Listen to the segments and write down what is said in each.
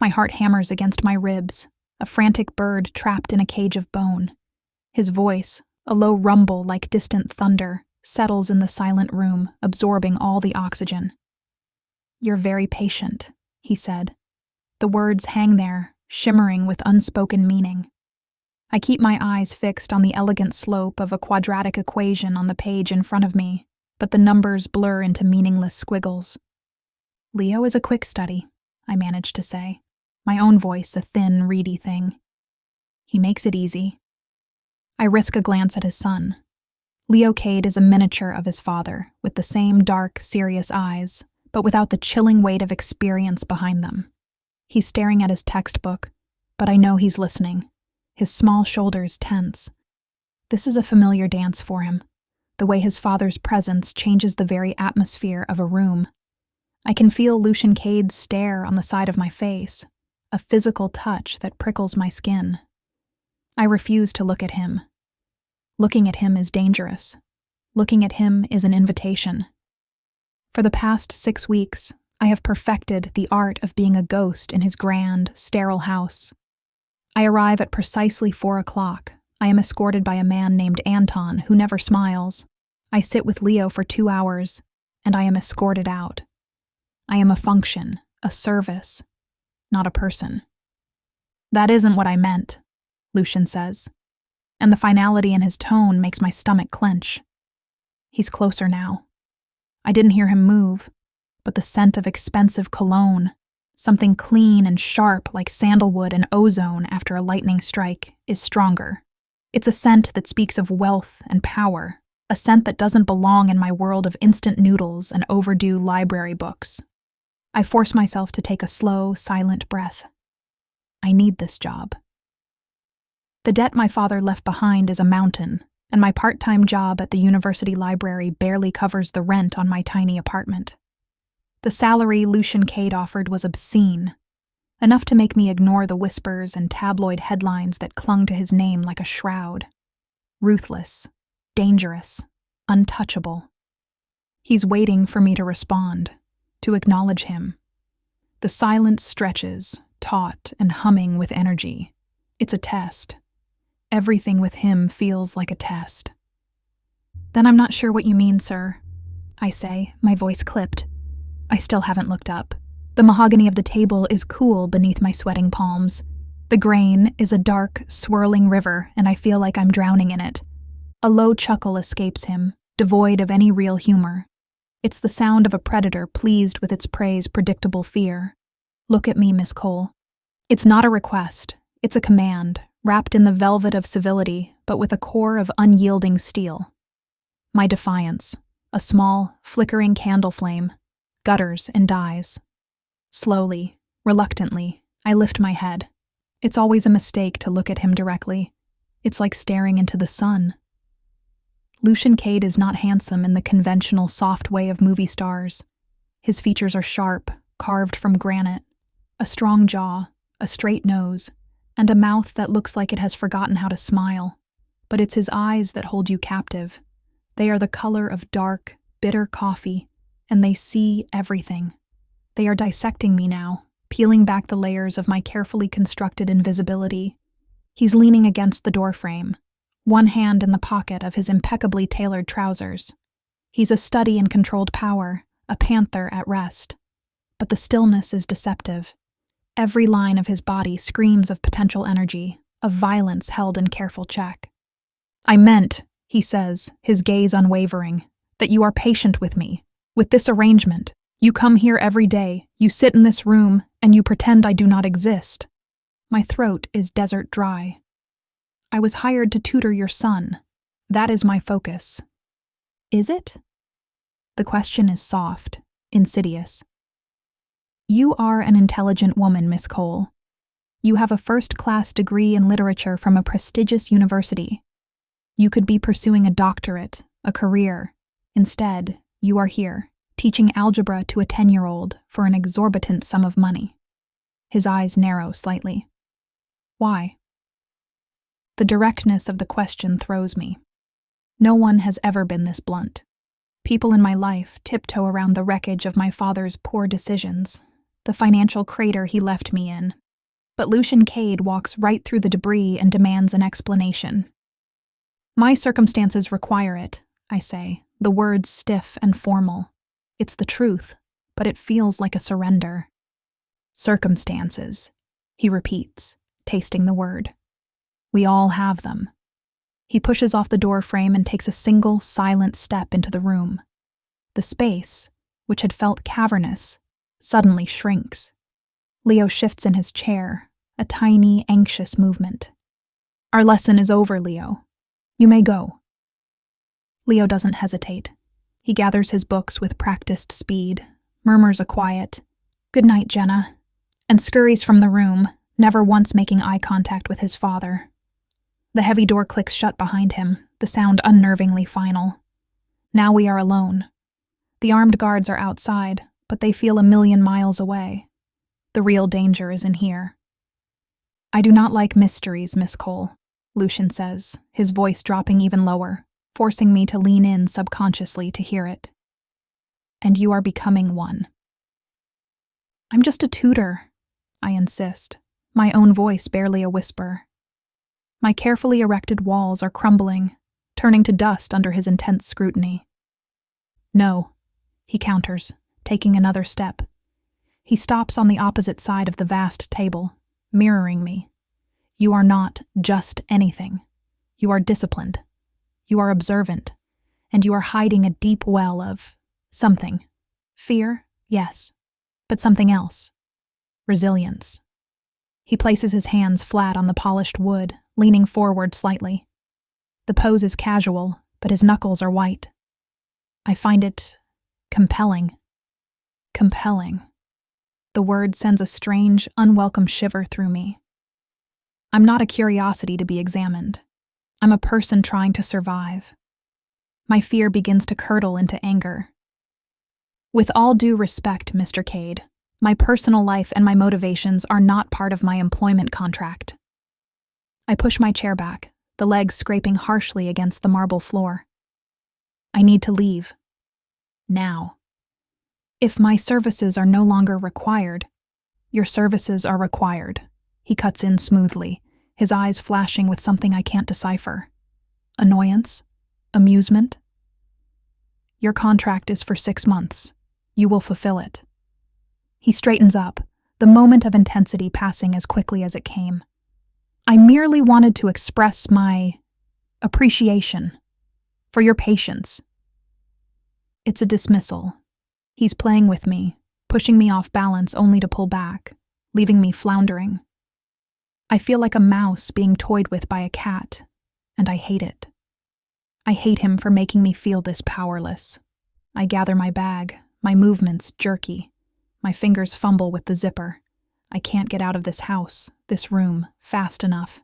My heart hammers against my ribs, a frantic bird trapped in a cage of bone. His voice, a low rumble like distant thunder, settles in the silent room, absorbing all the oxygen. "You're very patient," he said. The words hang there, shimmering with unspoken meaning. I keep my eyes fixed on the elegant slope of a quadratic equation on the page in front of me, but the numbers blur into meaningless squiggles. "Leo is a quick study," I manage to say, my own voice a thin, reedy thing. "He makes it easy." I risk a glance at his son. Leo Kade is a miniature of his father, with the same dark, serious eyes, but without the chilling weight of experience behind them. He's staring at his textbook, but I know he's listening, his small shoulders tense. This is a familiar dance for him, the way his father's presence changes the very atmosphere of a room. I can feel Lucian Kade's stare on the side of my face, a physical touch that prickles my skin. I refuse to look at him. Looking at him is dangerous. Looking at him is an invitation. For the past 6 weeks, I have perfected the art of being a ghost in his grand, sterile house. I arrive at precisely 4 o'clock. I am escorted by a man named Anton who never smiles. I sit with Leo for 2 hours, and I am escorted out. I am a function, a service, not a person. "That isn't what I meant," Lucian says, and the finality in his tone makes my stomach clench. He's closer now. I didn't hear him move, but the scent of expensive cologne, something clean and sharp like sandalwood and ozone after a lightning strike, is stronger. It's a scent that speaks of wealth and power, a scent that doesn't belong in my world of instant noodles and overdue library books. I force myself to take a slow, silent breath. I need this job. The debt my father left behind is a mountain, and my part-time job at the university library barely covers the rent on my tiny apartment. The salary Lucian Kade offered was obscene, enough to make me ignore the whispers and tabloid headlines that clung to his name like a shroud. Ruthless, dangerous, untouchable. He's waiting for me to respond, to acknowledge him. The silence stretches, taut and humming with energy. It's a test. Everything with him feels like a test. "Then I'm not sure what you mean, sir," I say, my voice clipped. I still haven't looked up. The mahogany of the table is cool beneath my sweating palms. The grain is a dark, swirling river, and I feel like I'm drowning in it. A low chuckle escapes him, devoid of any real humor. It's the sound of a predator pleased with its prey's predictable fear. "Look at me, Miss Cole." It's not a request, it's a command, wrapped in the velvet of civility, but with a core of unyielding steel. My defiance, a small, flickering candle flame, gutters and dies. Slowly, reluctantly, I lift my head. It's always a mistake to look at him directly. It's like staring into the sun. Lucian Kade is not handsome in the conventional soft way of movie stars. His features are sharp, carved from granite. A strong jaw, a straight nose, and a mouth that looks like it has forgotten how to smile. But it's his eyes that hold you captive. They are the color of dark, bitter coffee, and they see everything. They are dissecting me now, peeling back the layers of my carefully constructed invisibility. He's leaning against the doorframe, one hand in the pocket of his impeccably tailored trousers. He's a study in controlled power, a panther at rest. But the stillness is deceptive. Every line of his body screams of potential energy, of violence held in careful check. "I meant," he says, his gaze unwavering, "that you are patient with me. With this arrangement, you come here every day, you sit in this room, and you pretend I do not exist." My throat is desert dry. "I was hired to tutor your son. That is my focus." Is it? The question is soft, insidious. "You are an intelligent woman, Miss Cole. You have a first-class degree in literature from a prestigious university. You could be pursuing a doctorate, a career. Instead, you are here, teaching algebra to a 10-year-old for an exorbitant sum of money." His eyes narrow slightly. "Why?" The directness of the question throws me. No one has ever been this blunt. People in my life tiptoe around the wreckage of my father's poor decisions, the financial crater he left me in. But Lucian Kade walks right through the debris and demands an explanation. My circumstances require it, I say, the words stiff and formal. It's the truth, but it feels like a surrender. Circumstances, he repeats, tasting the word. We all have them. He pushes off the door frame and takes a single, silent step into the room. The space, which had felt cavernous, suddenly shrinks. Leo shifts in his chair, a tiny, anxious movement. Our lesson is over, Leo. You may go. Leo doesn't hesitate. He gathers his books with practiced speed, murmurs a quiet, "Good night, Jenna," and scurries from the room, never once making eye contact with his father. The heavy door clicks shut behind him, the sound unnervingly final. Now we are alone. The armed guards are outside, but they feel a million miles away. The real danger is in here. I do not like mysteries, Miss Cole, Lucian says, his voice dropping even lower, forcing me to lean in subconsciously to hear it. And you are becoming one. I'm just a tutor, I insist, my own voice barely a whisper. My carefully erected walls are crumbling, turning to dust under his intense scrutiny. No, he counters, taking another step. He stops on the opposite side of the vast table, mirroring me. You are not just anything. You are disciplined. You are observant. And you are hiding a deep well of something. Fear, yes, but something else. Resilience. He places his hands flat on the polished wood, leaning forward slightly. The pose is casual, but his knuckles are white. I find it compelling. Compelling. The word sends a strange, unwelcome shiver through me. I'm not a curiosity to be examined. I'm a person trying to survive. My fear begins to curdle into anger. With all due respect, Mr. Kade, my personal life and my motivations are not part of my employment contract. I push my chair back, the legs scraping harshly against the marble floor. I need to leave. Now. If my services are no longer required, your services are required, he cuts in smoothly, his eyes flashing with something I can't decipher. Annoyance? Amusement? Your contract is for 6 months. You will fulfill it. He straightens up, the moment of intensity passing as quickly as it came. I merely wanted to express my appreciation for your patience. It's a dismissal. He's playing with me, pushing me off balance only to pull back, leaving me floundering. I feel like a mouse being toyed with by a cat, and I hate it. I hate him for making me feel this powerless. I gather my bag, my movements jerky. My fingers fumble with the zipper. I can't get out of this house, this room, fast enough.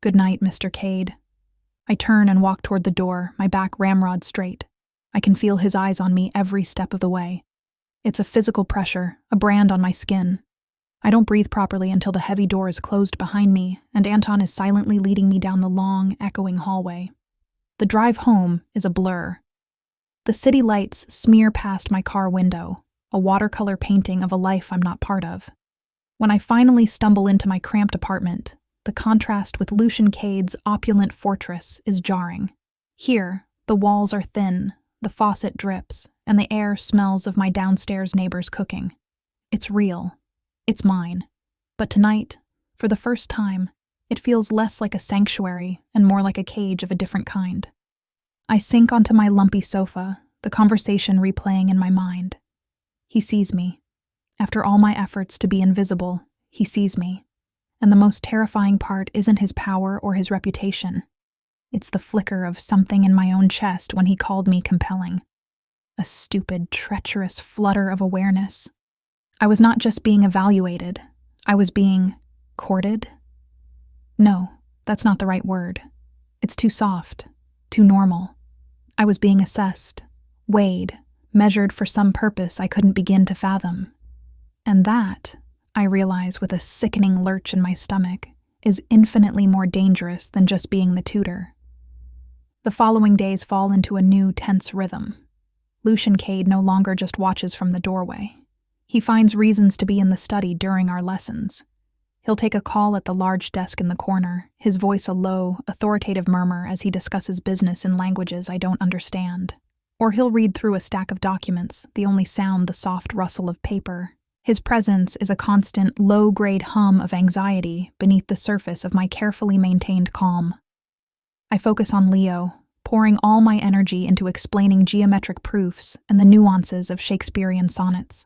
Good night, Mr. Kade. I turn and walk toward the door, my back ramrod straight. I can feel his eyes on me every step of the way. It's a physical pressure, a brand on my skin. I don't breathe properly until the heavy door is closed behind me, and Anton is silently leading me down the long, echoing hallway. The drive home is a blur. The city lights smear past my car window, a watercolor painting of a life I'm not part of. When I finally stumble into my cramped apartment, the contrast with Lucian Kade's opulent fortress is jarring. Here, the walls are thin, the faucet drips, and the air smells of my downstairs neighbor's cooking. It's real. It's mine. But tonight, for the first time, it feels less like a sanctuary and more like a cage of a different kind. I sink onto my lumpy sofa, the conversation replaying in my mind. He sees me. After all my efforts to be invisible, he sees me. And the most terrifying part isn't his power or his reputation. It's the flicker of something in my own chest when he called me compelling. A stupid, treacherous flutter of awareness. I was not just being evaluated. I was being courted? No, that's not the right word. It's too soft, too normal. I was being assessed, weighed, measured for some purpose I couldn't begin to fathom. And that, I realize with a sickening lurch in my stomach, is infinitely more dangerous than just being the tutor. The following days fall into a new tense rhythm. Lucian Kade no longer just watches from the doorway. He finds reasons to be in the study during our lessons. He'll take a call at the large desk in the corner, his voice a low, authoritative murmur as he discusses business in languages I don't understand. Or he'll read through a stack of documents, the only sound the soft rustle of paper. His presence is a constant, low-grade hum of anxiety beneath the surface of my carefully maintained calm. I focus on Leo, pouring all my energy into explaining geometric proofs and the nuances of Shakespearean sonnets.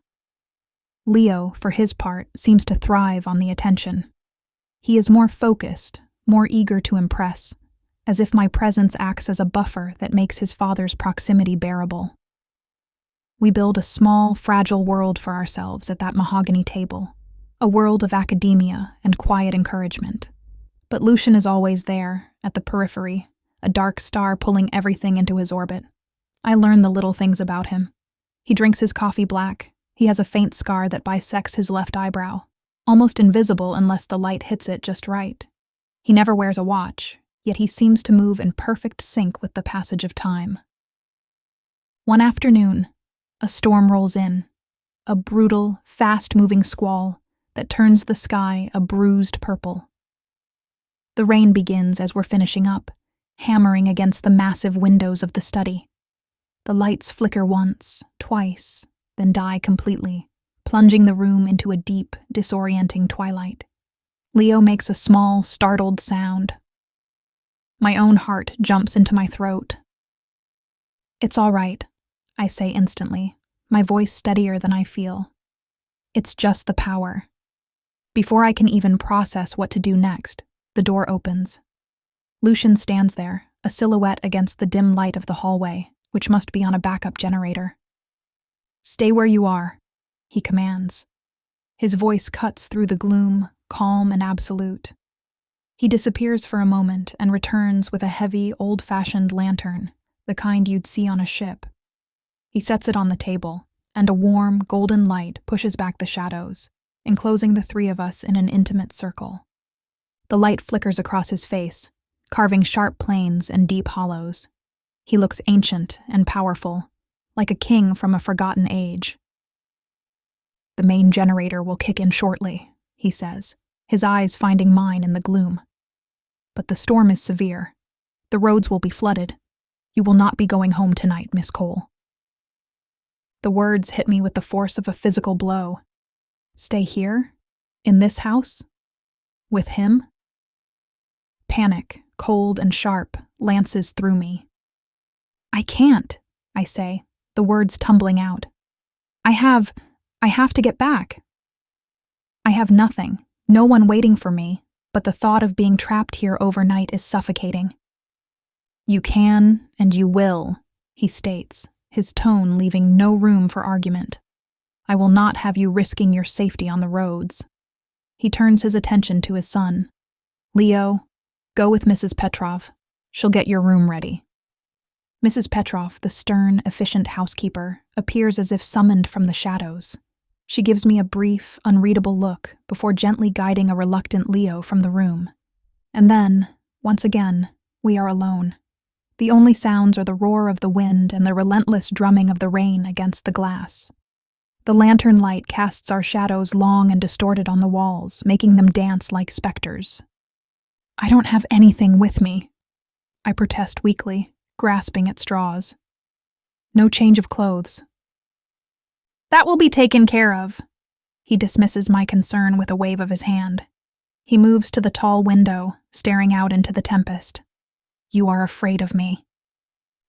Leo, for his part, seems to thrive on the attention. He is more focused, more eager to impress, as if my presence acts as a buffer that makes his father's proximity bearable. We build a small, fragile world for ourselves at that mahogany table, a world of academia and quiet encouragement. But Lucian is always there, at the periphery, a dark star pulling everything into his orbit. I learn the little things about him. He drinks his coffee black. He has a faint scar that bisects his left eyebrow, almost invisible unless the light hits it just right. He never wears a watch, yet he seems to move in perfect sync with the passage of time. One afternoon, a storm rolls in, a brutal, fast-moving squall that turns the sky a bruised purple. The rain begins as we're finishing up, hammering against the massive windows of the study. The lights flicker once, twice, then die completely, plunging the room into a deep, disorienting twilight. Leo makes a small, startled sound. My own heart jumps into my throat. "It's all right," I say instantly, my voice steadier than I feel. "It's just the power." Before I can even process what to do next, the door opens. Lucian stands there, a silhouette against the dim light of the hallway, which must be on a backup generator. "Stay where you are," he commands. His voice cuts through the gloom, calm and absolute. He disappears for a moment and returns with a heavy, old-fashioned lantern, the kind you'd see on a ship. He sets it on the table, and a warm, golden light pushes back the shadows, enclosing the three of us in an intimate circle. The light flickers across his face, carving sharp planes and deep hollows. He looks ancient and powerful, like a king from a forgotten age. "The main generator will kick in shortly," he says, his eyes finding mine in the gloom. "But the storm is severe. The roads will be flooded. You will not be going home tonight, Miss Cole." The words hit me with the force of a physical blow. Stay here? In this house? With him? Panic, cold and sharp, lances through me. "I can't," I say, the words tumbling out. I have to get back. I have nothing, no one waiting for me, but the thought of being trapped here overnight is suffocating. "You can and you will," he states, his tone leaving no room for argument. "I will not have you risking your safety on the roads." He turns his attention to his son. "Leo, go with Mrs. Petrov. She'll get your room ready." Mrs. Petrov, the stern, efficient housekeeper, appears as if summoned from the shadows. She gives me a brief, unreadable look before gently guiding a reluctant Leo from the room. And then, once again, we are alone. The only sounds are the roar of the wind and the relentless drumming of the rain against the glass. The lantern light casts our shadows long and distorted on the walls, making them dance like specters. "I don't have anything with me," I protest weakly, grasping at straws. "No change of clothes." "That will be taken care of." He dismisses my concern with a wave of his hand. He moves to the tall window, staring out into the tempest. "You are afraid of me."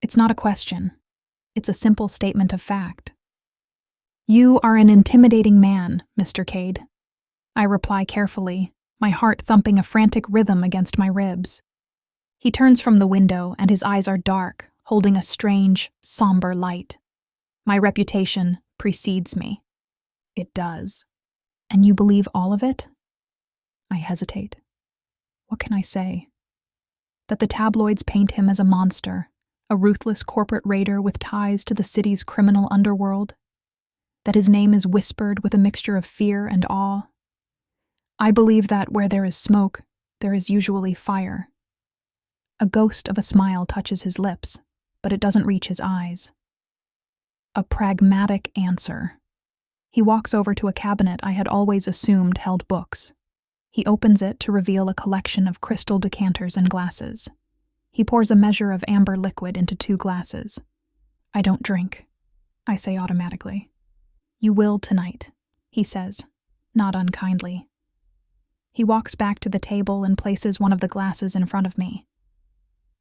It's not a question. It's a simple statement of fact. "You are an intimidating man, Mr. Kade," I reply carefully, my heart thumping a frantic rhythm against my ribs. He turns from the window and his eyes are dark, holding a strange, somber light. My reputation precedes me. It does. "And you believe all of it?" I hesitate. What can I say? That the tabloids paint him as a monster, a ruthless corporate raider with ties to the city's criminal underworld? That his name is whispered with a mixture of fear and awe? I believe that where there is smoke, there is usually fire. A ghost of a smile touches his lips, but it doesn't reach his eyes. A pragmatic answer. He walks over to a cabinet I had always assumed held books. He opens it to reveal a collection of crystal decanters and glasses. He pours a measure of amber liquid into 2 glasses. "I don't drink," I say automatically. "You will tonight," he says, not unkindly. He walks back to the table and places one of the glasses in front of me.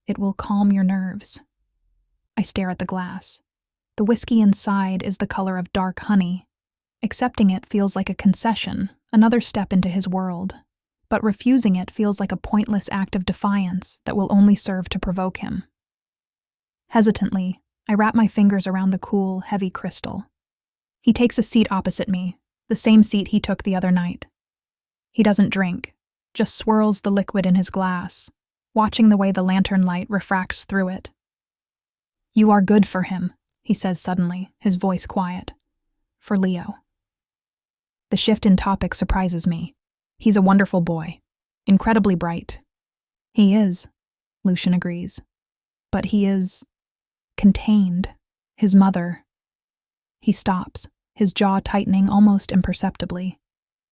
"It will calm your nerves." I stare at the glass. The whiskey inside is the color of dark honey. Accepting it feels like a concession, another step into his world. But refusing it feels like a pointless act of defiance that will only serve to provoke him. Hesitantly, I wrap my fingers around the cool, heavy crystal. He takes a seat opposite me, the same seat he took the other night. He doesn't drink, just swirls the liquid in his glass, watching the way the lantern light refracts through it. "You are good for him," he says suddenly, his voice quiet. "For Leo." The shift in topic surprises me. He's a wonderful boy, incredibly bright. He is, Lucian agrees. But he is contained. His mother. He stops, his jaw tightening almost imperceptibly.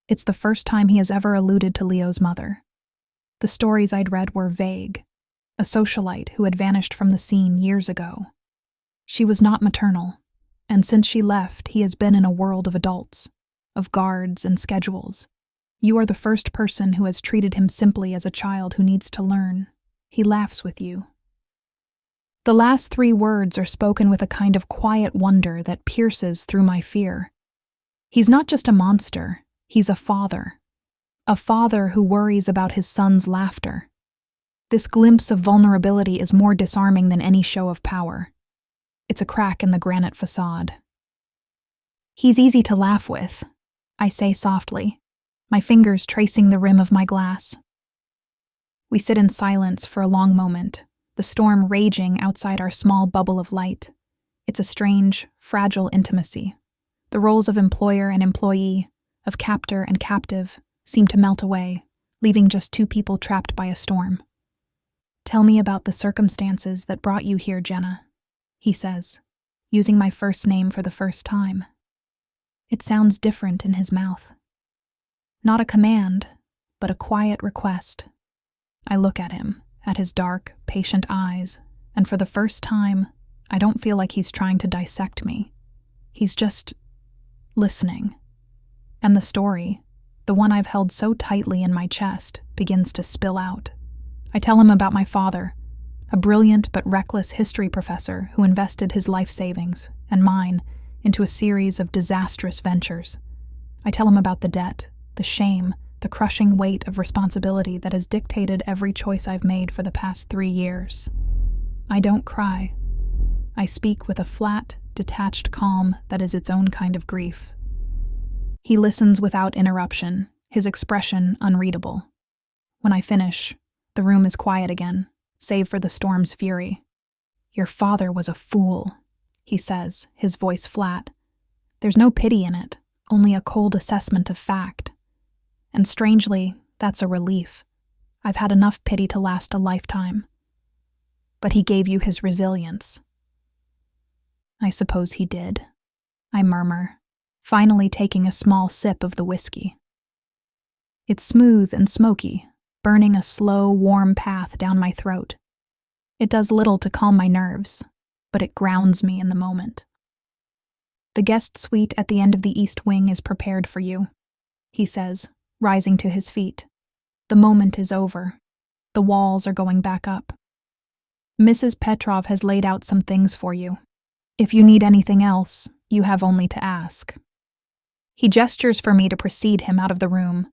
It's the first time he has ever alluded to Leo's mother. The stories I'd read were vague. A socialite who had vanished from the scene years ago. She was not maternal, and since she left, he has been in a world of adults, of guards and schedules. You are the first person who has treated him simply as a child who needs to learn. He laughs with you. The last 3 words are spoken with a kind of quiet wonder that pierces through my fear. He's not just a monster, he's a father. A father who worries about his son's laughter. This glimpse of vulnerability is more disarming than any show of power. It's a crack in the granite facade. "He's easy to laugh with," I say softly, my fingers tracing the rim of my glass. We sit in silence for a long moment, the storm raging outside our small bubble of light. It's a strange, fragile intimacy. The roles of employer and employee, of captor and captive, seem to melt away, leaving just 2 people trapped by a storm. "Tell me about the circumstances that brought you here, Jenna," he says, using my first name for the first time. It sounds different in his mouth. Not a command, but a quiet request. I look at him, at his dark, patient eyes, and for the first time, I don't feel like he's trying to dissect me. He's just listening. And the story, the one I've held so tightly in my chest, begins to spill out. I tell him about my father, a brilliant but reckless history professor who invested his life savings, and mine, into a series of disastrous ventures. I tell him about the debt, the shame, the crushing weight of responsibility that has dictated every choice I've made for the past 3 years. I don't cry. I speak with a flat, detached calm that is its own kind of grief. He listens without interruption, his expression unreadable. When I finish, the room is quiet again, save for the storm's fury. "Your father was a fool," he says, his voice flat. There's no pity in it, only a cold assessment of fact. And strangely, that's a relief. I've had enough pity to last a lifetime. But he gave you his resilience. I suppose he did, I murmur, finally taking a small sip of the whiskey. It's smooth and smoky, burning a slow, warm path down my throat. It does little to calm my nerves, but it grounds me in the moment. "The guest suite at the end of the east wing is prepared for you," he says, rising to his feet. "The moment is over. The walls are going back up. Mrs. Petrov has laid out some things for you. If you need anything else, you have only to ask." He gestures for me to precede him out of the room.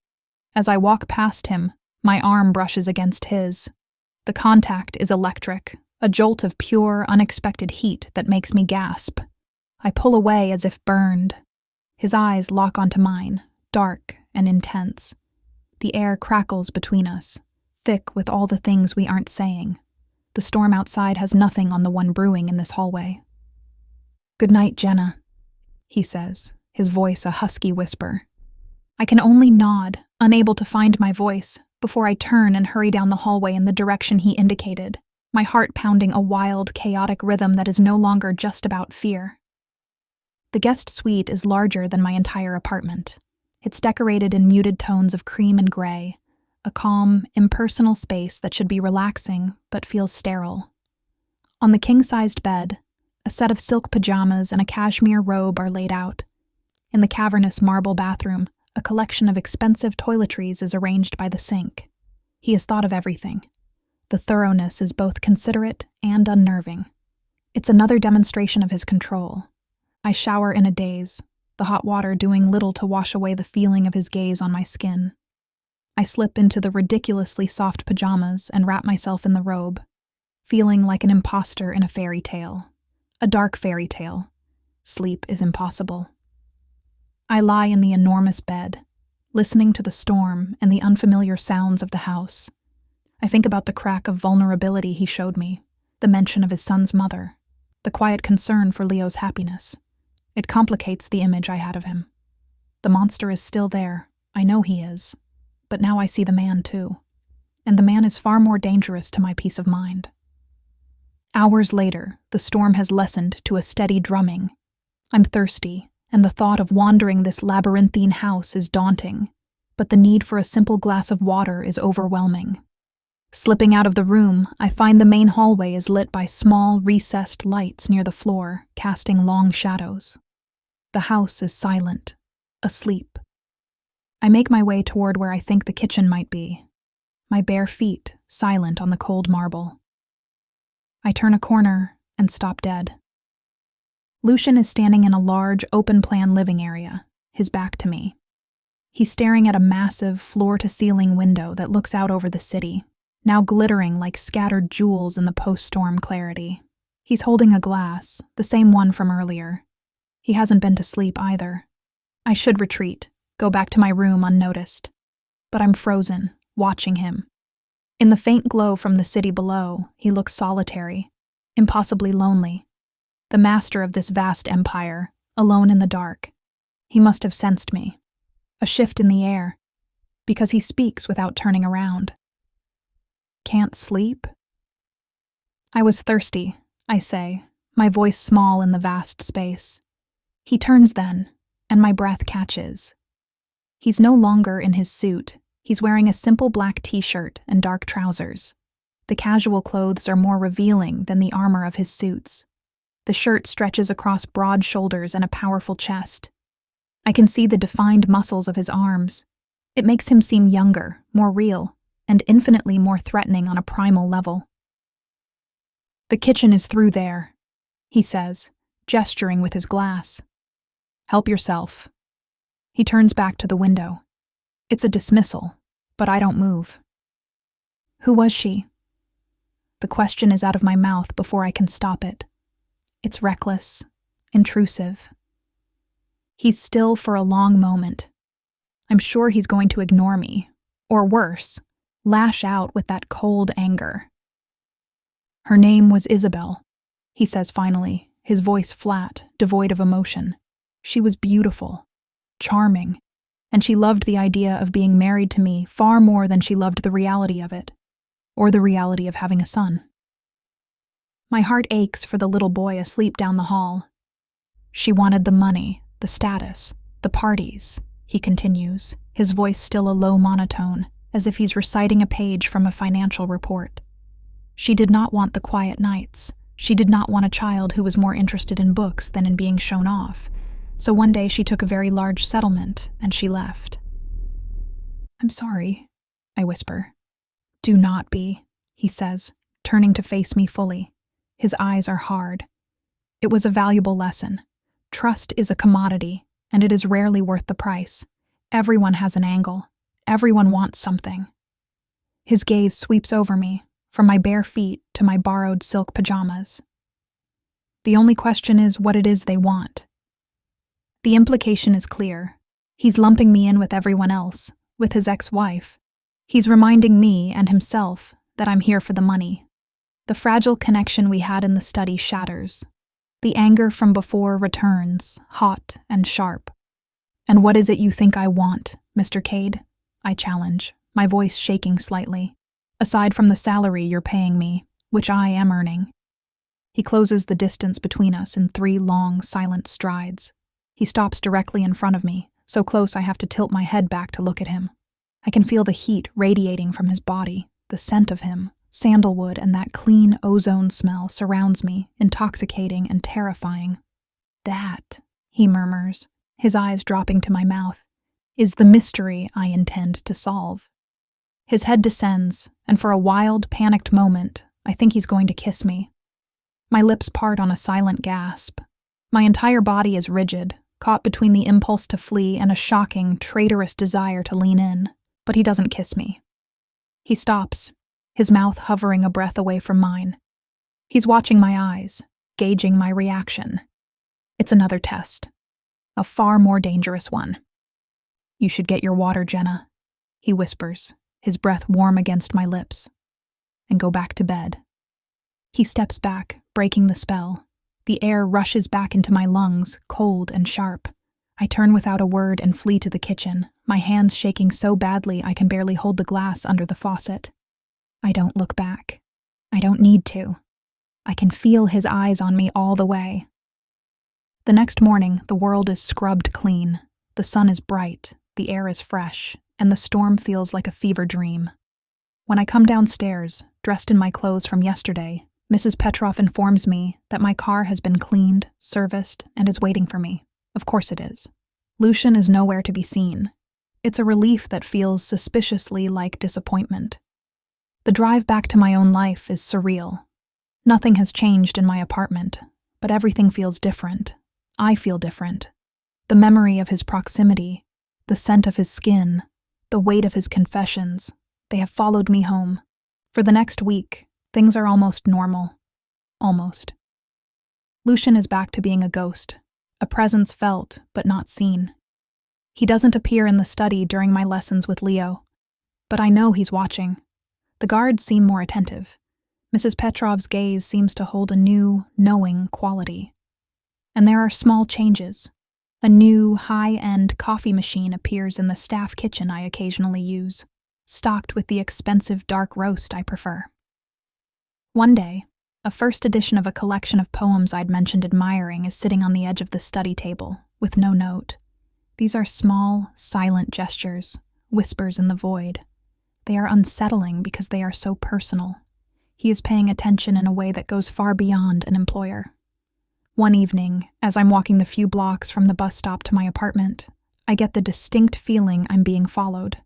As I walk past him, my arm brushes against his. The contact is electric, a jolt of pure, unexpected heat that makes me gasp. I pull away as if burned. His eyes lock onto mine, dark and intense. The air crackles between us, thick with all the things we aren't saying. The storm outside has nothing on the one brewing in this hallway. "Good night, Jenna," he says, his voice a husky whisper. I can only nod, unable to find my voice, before I turn and hurry down the hallway in the direction he indicated, my heart pounding a wild, chaotic rhythm that is no longer just about fear. The guest suite is larger than my entire apartment. It's decorated in muted tones of cream and gray, a calm, impersonal space that should be relaxing but feels sterile. On the king-sized bed, a set of silk pajamas and a cashmere robe are laid out. In the cavernous marble bathroom, a collection of expensive toiletries is arranged by the sink. He has thought of everything. The thoroughness is both considerate and unnerving. It's another demonstration of his control. I shower in a daze, the hot water doing little to wash away the feeling of his gaze on my skin. I slip into the ridiculously soft pajamas and wrap myself in the robe, feeling like an imposter in a fairy tale. A dark fairy tale. Sleep is impossible. I lie in the enormous bed, listening to the storm and the unfamiliar sounds of the house. I think about the crack of vulnerability he showed me, the mention of his son's mother, the quiet concern for Leo's happiness. It complicates the image I had of him. The monster is still there, I know he is, but now I see the man too, and the man is far more dangerous to my peace of mind. Hours later, the storm has lessened to a steady drumming. I'm thirsty, and the thought of wandering this labyrinthine house is daunting, but the need for a simple glass of water is overwhelming. Slipping out of the room, I find the main hallway is lit by small, recessed lights near the floor, casting long shadows. The house is silent, asleep. I make my way toward where I think the kitchen might be, my bare feet silent on the cold marble. I turn a corner and stop dead. Lucian is standing in a large, open-plan living area, his back to me. He's staring at a massive, floor-to-ceiling window that looks out over the city, now glittering like scattered jewels in the post-storm clarity. He's holding a glass, the same one from earlier. He hasn't been to sleep either. I should retreat, go back to my room unnoticed. But I'm frozen, watching him. In the faint glow from the city below, he looks solitary, impossibly lonely. The master of this vast empire, alone in the dark. He must have sensed me. A shift in the air, because he speaks without turning around. Can't sleep? I was thirsty, I say, my voice small in the vast space. He turns then, and my breath catches. He's no longer in his suit. He's wearing a simple black t-shirt and dark trousers. The casual clothes are more revealing than the armor of his suits. The shirt stretches across broad shoulders and a powerful chest. I can see the defined muscles of his arms. It makes him seem younger, more real, and infinitely more threatening on a primal level. "The kitchen is through there," he says, gesturing with his glass. "Help yourself." He turns back to the window. It's a dismissal, but I don't move. Who was she? The question is out of my mouth before I can stop it. It's reckless, intrusive. He's still for a long moment. I'm sure he's going to ignore me, or worse, lash out with that cold anger. "Her name was Isabel," he says finally, his voice flat, devoid of emotion. "She was beautiful, charming, and she loved the idea of being married to me far more than she loved the reality of it, or the reality of having a son." My heart aches for the little boy asleep down the hall. "She wanted the money, the status, the parties," he continues, his voice still a low monotone, as if he's reciting a page from a financial report. "She did not want the quiet nights. She did not want a child who was more interested in books than in being shown off. So one day she took a very large settlement, and she left." "I'm sorry," I whisper. "Do not be," he says, turning to face me fully. His eyes are hard. "It was a valuable lesson. Trust is a commodity, and it is rarely worth the price. Everyone has an angle. Everyone wants something." His gaze sweeps over me, from my bare feet to my borrowed silk pajamas. The only question is what it is they want. The implication is clear. He's lumping me in with everyone else, with his ex-wife. He's reminding me and himself that I'm here for the money. The fragile connection we had in the study shatters. The anger from before returns, hot and sharp. "And what is it you think I want, Mr. Kade?" I challenge, my voice shaking slightly. "Aside from the salary you're paying me, which I am earning." He closes the distance between us in 3 long, silent strides, He stops directly in front of me, so close I have to tilt my head back to look at him. I can feel the heat radiating from his body, the scent of him, sandalwood, and that clean ozone smell surrounds me, intoxicating and terrifying. That, he murmurs, his eyes dropping to my mouth, is the mystery I intend to solve. His head descends, and for a wild, panicked moment, I think he's going to kiss me. My lips part on a silent gasp. My entire body is rigid, caught between the impulse to flee and a shocking, traitorous desire to lean in, but he doesn't kiss me. He stops, his mouth hovering a breath away from mine. He's watching my eyes, gauging my reaction. It's another test, a far more dangerous one. "You should get your water, Jenna," he whispers, his breath warm against my lips, "and go back to bed." He steps back, breaking the spell. The air rushes back into my lungs, cold and sharp. I turn without a word and flee to the kitchen, my hands shaking so badly I can barely hold the glass under the faucet. I don't look back. I don't need to. I can feel his eyes on me all the way. The next morning, the world is scrubbed clean. The sun is bright, the air is fresh, and the storm feels like a fever dream. When I come downstairs, dressed in my clothes from yesterday, Mrs. Petrov informs me that my car has been cleaned, serviced, and is waiting for me. Of course it is. Lucian is nowhere to be seen. It's a relief that feels suspiciously like disappointment. The drive back to my own life is surreal. Nothing has changed in my apartment, but everything feels different. I feel different. The memory of his proximity, the scent of his skin, the weight of his confessions, they have followed me home. For the next week, things are almost normal. Almost. Lucian is back to being a ghost, a presence felt but not seen. He doesn't appear in the study during my lessons with Leo, but I know he's watching. The guards seem more attentive. Mrs. Petrov's gaze seems to hold a new, knowing quality. And there are small changes. A new, high-end coffee machine appears in the staff kitchen I occasionally use, stocked with the expensive dark roast I prefer. One day, a first edition of a collection of poems I'd mentioned admiring is sitting on the edge of the study table, with no note. These are small, silent gestures, whispers in the void. They are unsettling because they are so personal. He is paying attention in a way that goes far beyond an employer. One evening, as I'm walking the few blocks from the bus stop to my apartment, I get the distinct feeling I'm being followed.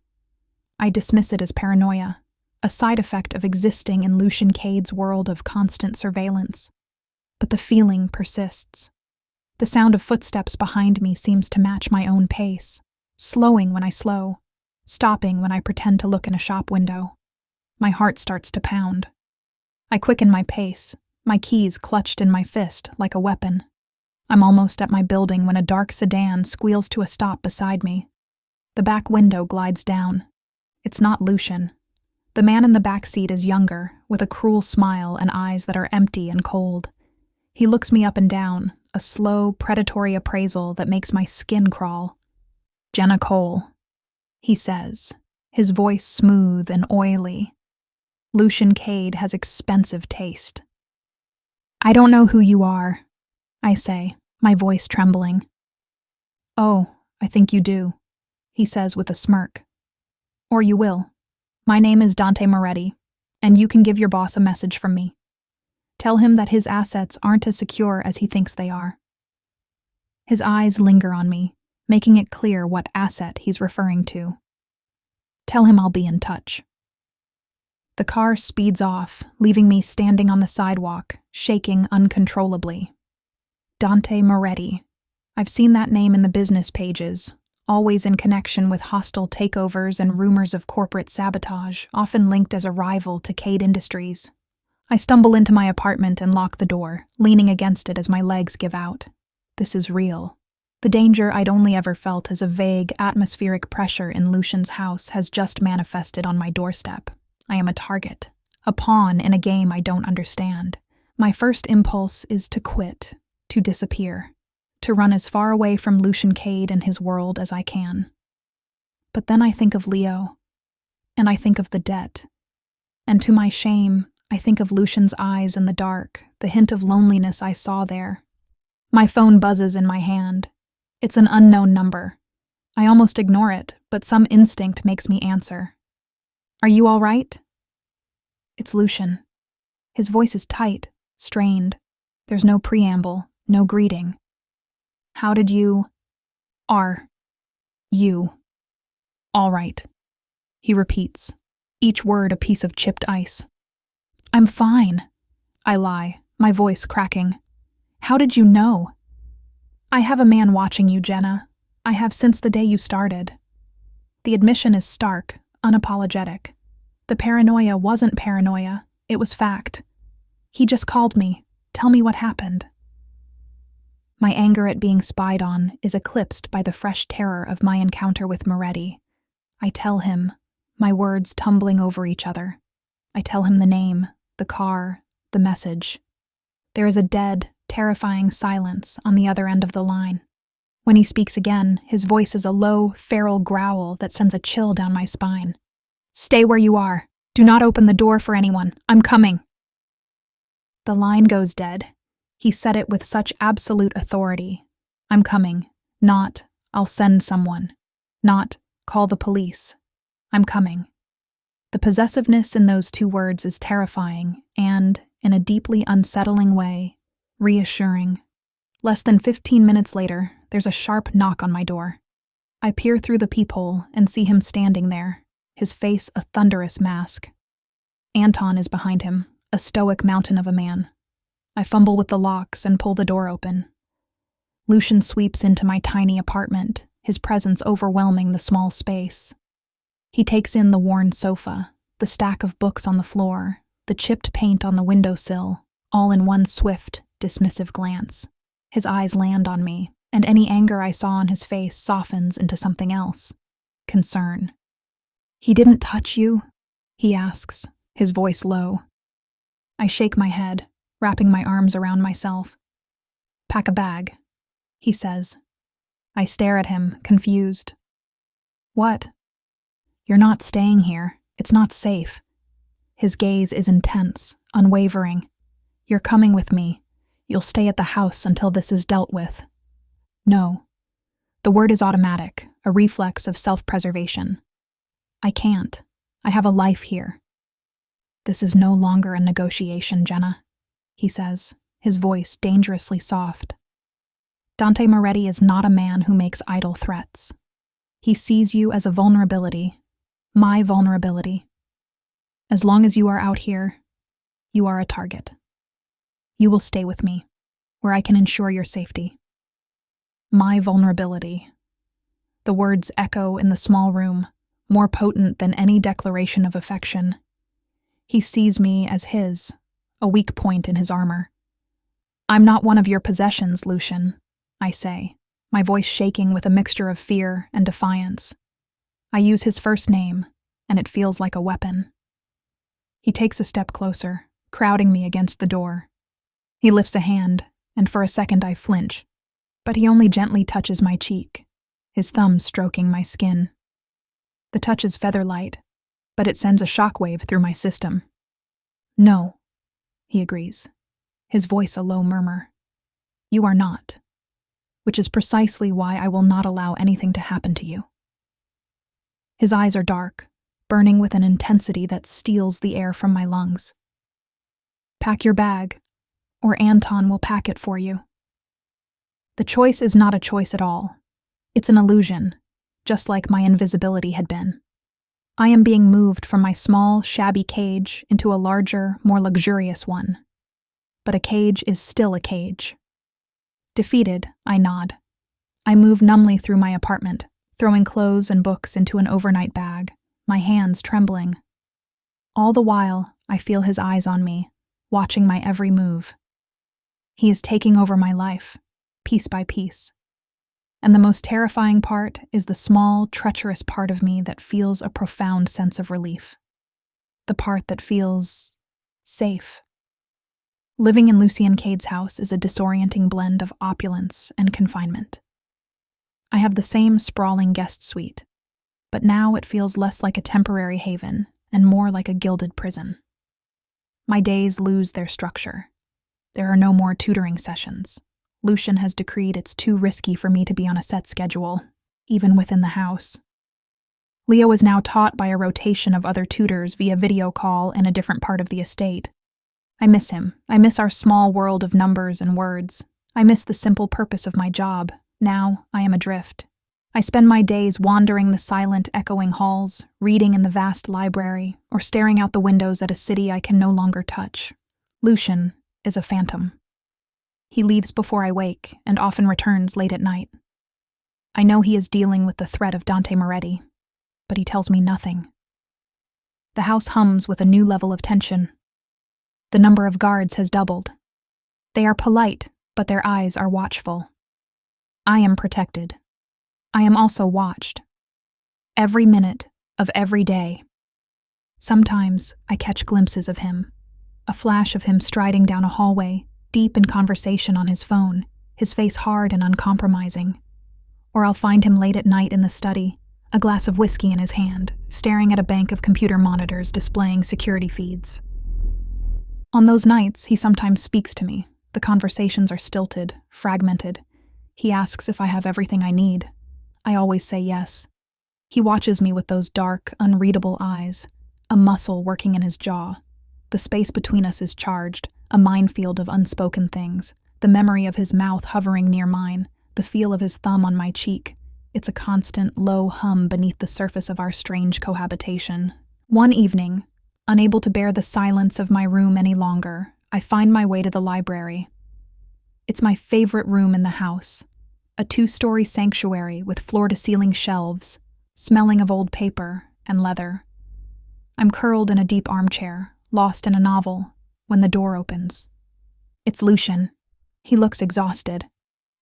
I dismiss it as paranoia, a side effect of existing in Lucian Kade's world of constant surveillance. But the feeling persists. The sound of footsteps behind me seems to match my own pace, slowing when I slow, stopping when I pretend to look in a shop window. My heart starts to pound. I quicken my pace, my keys clutched in my fist like a weapon. I'm almost at my building when a dark sedan squeals to a stop beside me. The back window glides down. It's not Lucian. The man in the back seat is younger, with a cruel smile and eyes that are empty and cold. He looks me up and down, a slow, predatory appraisal that makes my skin crawl. "Jenna Cole," he says, his voice smooth and oily. Lucian Kade has expensive taste. "I don't know who you are," I say, my voice trembling. "Oh, I think you do," he says with a smirk. "Or you will. My name is Dante Moretti, and you can give your boss a message from me. Tell him that his assets aren't as secure as he thinks they are." His eyes linger on me, making it clear what asset he's referring to. "Tell him I'll be in touch." The car speeds off, leaving me standing on the sidewalk, shaking uncontrollably. Dante Moretti. I've seen that name in the business pages, always in connection with hostile takeovers and rumors of corporate sabotage, often linked as a rival to Kade Industries. I stumble into my apartment and lock the door, leaning against it as my legs give out. This is real. The danger I'd only ever felt as a vague, atmospheric pressure in Lucian's house has just manifested on my doorstep. I am a target, a pawn in a game I don't understand. My first impulse is to quit, to disappear, to run as far away from Lucian Kade and his world as I can. But then I think of Leo, and I think of the debt. And to my shame, I think of Lucian's eyes in the dark, the hint of loneliness I saw there. My phone buzzes in my hand. It's an unknown number. I almost ignore it, but some instinct makes me answer. Are you all right? It's Lucian. His voice is tight, strained. There's no preamble, no greeting. How did you... Are... You... All right, he repeats, each word a piece of chipped ice. I'm fine, I lie, my voice cracking. How did you know? I have a man watching you, Jenna. I have since the day you started. The admission is stark, unapologetic. The paranoia wasn't paranoia, it was fact. He just called me. Tell me what happened. My anger at being spied on is eclipsed by the fresh terror of my encounter with Moretti. I tell him, my words tumbling over each other. I tell him the name, the car, the message. There is a dead, terrifying silence on the other end of the line. When he speaks again, his voice is a low, feral growl that sends a chill down my spine. Stay where you are. Do not open the door for anyone. I'm coming. The line goes dead. He said it with such absolute authority. I'm coming. Not, I'll send someone. Not, call the police. I'm coming. The possessiveness in those two words is terrifying and, in a deeply unsettling way, reassuring. Less than 15 minutes later, there's a sharp knock on my door. I peer through the peephole and see him standing there, his face a thunderous mask. Anton is behind him, a stoic mountain of a man. I fumble with the locks and pull the door open. Lucian sweeps into my tiny apartment, his presence overwhelming the small space. He takes in the worn sofa, the stack of books on the floor, the chipped paint on the windowsill, all in one swift, dismissive glance. His eyes land on me, and any anger I saw on his face softens into something else. Concern. He didn't touch you? He asks, his voice low. I shake my head, wrapping my arms around myself. Pack a bag, he says. I stare at him, confused. What? You're not staying here. It's not safe. His gaze is intense, unwavering. You're coming with me. You'll stay at the house until this is dealt with. No. The word is automatic, a reflex of self-preservation. I can't. I have a life here. This is no longer a negotiation, Jenna, he says, his voice dangerously soft. Dante Moretti is not a man who makes idle threats. He sees you as a vulnerability, my vulnerability. As long as you are out here, you are a target. You will stay with me, where I can ensure your safety. My vulnerability. The words echo in the small room, more potent than any declaration of affection. He sees me as his, a weak point in his armor. I'm not one of your possessions, Lucian, I say, my voice shaking with a mixture of fear and defiance. I use his first name, and it feels like a weapon. He takes a step closer, crowding me against the door. He lifts a hand, and for a second I flinch, but he only gently touches my cheek, his thumb stroking my skin. The touch is feather-light, but it sends a shockwave through my system. No, he agrees, his voice a low murmur. You are not, which is precisely why I will not allow anything to happen to you. His eyes are dark, burning with an intensity that steals the air from my lungs. Pack your bag, or Anton will pack it for you. The choice is not a choice at all. It's an illusion, just like my invisibility had been. I am being moved from my small, shabby cage into a larger, more luxurious one. But a cage is still a cage. Defeated, I nod. I move numbly through my apartment, throwing clothes and books into an overnight bag, my hands trembling. All the while, I feel his eyes on me, watching my every move. He is taking over my life, piece by piece. And the most terrifying part is the small, treacherous part of me that feels a profound sense of relief. The part that feels safe. Living in Lucian Kade's house is a disorienting blend of opulence and confinement. I have the same sprawling guest suite, but now it feels less like a temporary haven and more like a gilded prison. My days lose their structure. There are no more tutoring sessions, Lucian has decreed it's too risky for me to be on a set schedule, even within the house. Leo is now taught by a rotation of other tutors via video call in a different part of the estate. I miss him. I miss our small world of numbers and words. I miss the simple purpose of my job. Now I am adrift. I spend my days wandering the silent, echoing halls, reading in the vast library, or staring out the windows at a city I can no longer touch. Lucian is a phantom. He leaves before I wake and often returns late at night. I know he is dealing with the threat of Dante Moretti, but he tells me nothing. The house hums with a new level of tension. The number of guards has doubled. They are polite, but their eyes are watchful. I am protected. I am also watched. Every minute of every day. Sometimes I catch glimpses of him. A flash of him striding down a hallway, deep in conversation on his phone, his face hard and uncompromising. Or I'll find him late at night in the study, a glass of whiskey in his hand, staring at a bank of computer monitors displaying security feeds. On those nights, he sometimes speaks to me. The conversations are stilted, fragmented. He asks if I have everything I need. I always say yes. He watches me with those dark, unreadable eyes, a muscle working in his jaw. The space between us is charged, a minefield of unspoken things, the memory of his mouth hovering near mine, the feel of his thumb on my cheek. It's a constant, low hum beneath the surface of our strange cohabitation. One evening, unable to bear the silence of my room any longer, I find my way to the library. It's my favorite room in the house, a 2-story sanctuary with floor-to-ceiling shelves, smelling of old paper and leather. I'm curled in a deep armchair, lost in a novel, when the door opens. It's Lucian. He looks exhausted.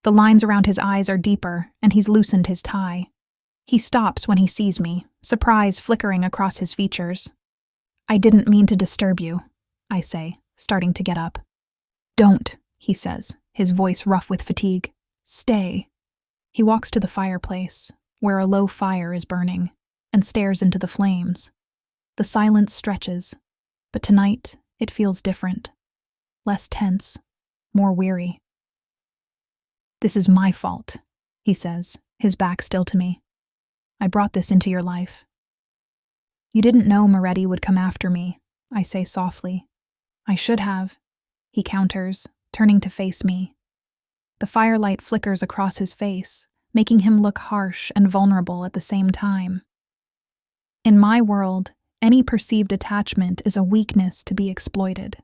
The lines around his eyes are deeper, and he's loosened his tie. He stops when he sees me, surprise flickering across his features. "I didn't mean to disturb you," I say, starting to get up. "Don't," he says, his voice rough with fatigue. "Stay." He walks to the fireplace, where a low fire is burning, and stares into the flames. The silence stretches, but tonight it feels different. Less tense, more weary. "This is my fault," he says, his back still to me. "I brought this into your life." "You didn't know Moretti would come after me," I say softly. "I should have," he counters, turning to face me. The firelight flickers across his face, making him look harsh and vulnerable at the same time. In my world, any perceived attachment is a weakness to be exploited.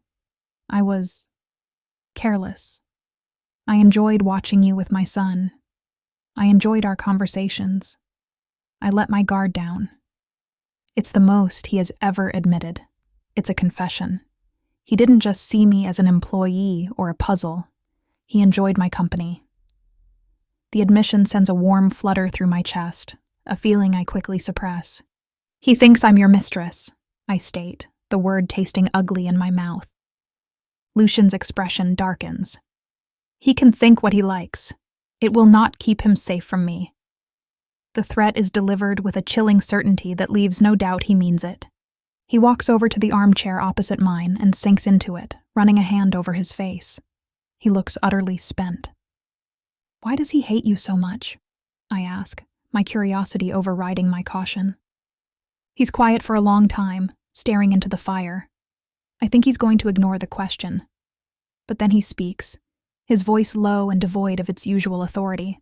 I was careless. I enjoyed watching you with my son. I enjoyed our conversations. I let my guard down. It's the most he has ever admitted. It's a confession. He didn't just see me as an employee or a puzzle. He enjoyed my company. The admission sends a warm flutter through my chest, a feeling I quickly suppress. "He thinks I'm your mistress," I state, the word tasting ugly in my mouth. Lucian's expression darkens. "He can think what he likes. It will not keep him safe from me." The threat is delivered with a chilling certainty that leaves no doubt he means it. He walks over to the armchair opposite mine and sinks into it, running a hand over his face. He looks utterly spent. "Why does he hate you so much?" I ask, my curiosity overriding my caution. He's quiet for a long time, staring into the fire. I think he's going to ignore the question. But then he speaks, his voice low and devoid of its usual authority.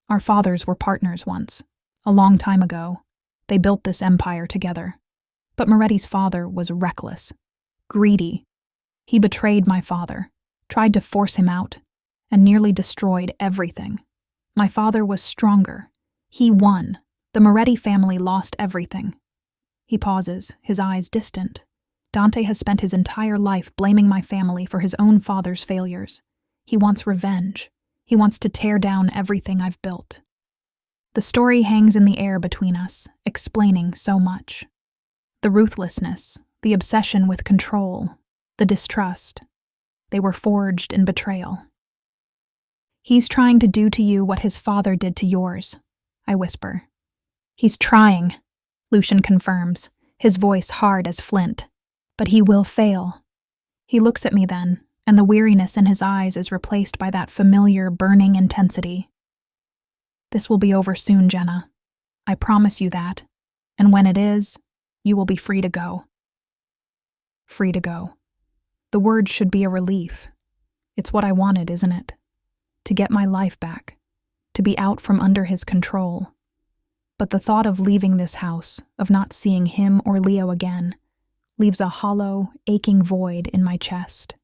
"Our fathers were partners once, a long time ago. They built this empire together. But Moretti's father was reckless, greedy. He betrayed my father, tried to force him out, and nearly destroyed everything. My father was stronger. He won. The Moretti family lost everything." He pauses, his eyes distant. Dante has spent his entire life blaming my family for his own father's failures. He wants revenge. He wants to tear down everything I've built. The story hangs in the air between us, explaining so much. The ruthlessness, the obsession with control, the distrust. They were forged in betrayal. "He's trying to do to you what his father did to yours," I whisper. "He's trying," Lucian confirms, his voice hard as flint. "But he will fail." He looks at me then, and the weariness in his eyes is replaced by that familiar, burning intensity. This will be over soon, Jenna. I promise you that. And when it is, you will be free to go. Free to go. The word should be a relief. It's what I wanted, isn't it? To get my life back. To be out from under his control. But the thought of leaving this house, of not seeing him or Leo again, leaves a hollow, aching void in my chest.